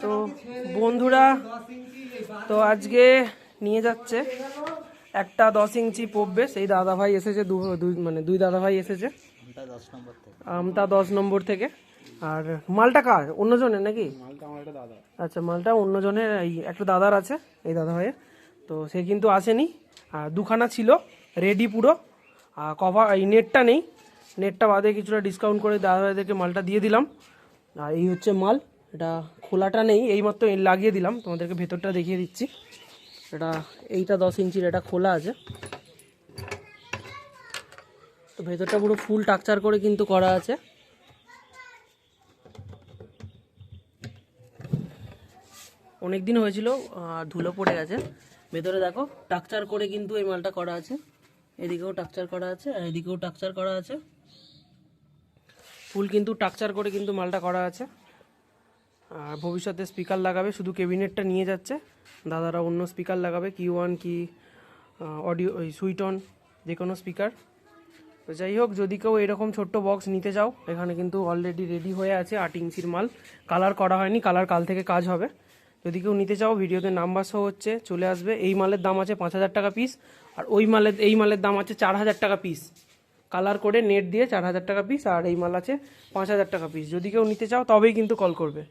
তো বন্ধুরা, তো আজকে নিয়ে যাচ্ছে একটা 10 ইঞ্চি পড়বে, সেই দাদাভাই এসেছে, মানে দুই দাদাভাই এসেছে আমতা 10 নম্বর থেকে। আর মালটা কার, অন্যজনের নাকি? আচ্ছা, মালটা অন্যজনের, এই একটা দাদার আছে, এই দাদা ভাইয়ের। তো সে কিন্তু আসেনি, আর দুখানা ছিল রেডি পুরো, আর কভার, এই নেটটা নেই, নেটটা বাদে কিছুটা ডিসকাউন্ট করে দাদা ভাইদেরকে মালটা দিয়ে দিলাম। আর এই হচ্ছে মাল, এটা খোলাটা নেই, এইমাত্র লাগিয়ে দিলাম, তোমাদেরকে ভেতরটা দেখিয়ে দিচ্ছি। এটা এইটা 10 ইঞ্চির, এটা খোলা আছে। তো ভেতরটা পুরো ফুল টাকচার করে কিন্তু করা আছে। অনেক দিন হয়েছিল, ধুলো পড়ে গেছে। ভেতরে দেখো টাকচার করে কিন্তু এই মালটা করা আছে, এদিকেও টাকচার করা আছে আর এদিকেও টাকচার করা আছে, ফুল কিন্তু টাকচার করে কিন্তু মালটা করা আছে। আর ভবিষ্যতে স্পিকার লাগাবে, শুধু ক্যাবিনেটটা নিয়ে যাচ্ছে, দাদারা অন্য স্পিকার লাগাবে, কি1 কি অডিও, ওই সুইটন, যে কোনো স্পিকার। তো যাই হোক, যদি কেউ এরকম ছোট্ট বক্স নিতে চাও, এখানে কিন্তু অলরেডি রেডি হয়ে আছে 8 ইঞ্চির মাল, কালার করা হয়নি, কালার কাল থেকে কাজ হবে। যদি কেউ নিতে চাও, ভিডিওতে নাম্বার সহ হচ্ছে, চলে আসবে। এই মালের দাম আছে 5,000 টাকা পিস, আর এই মালের দাম আছে 4,000 টাকা পিস, কালার করে নেট দিয়ে 4,000 টাকা পিস, আর এই মাল আছে 5,000 টাকা পিস। যদি কেউ নিতে চাও তবেই কিন্তু কল করবে।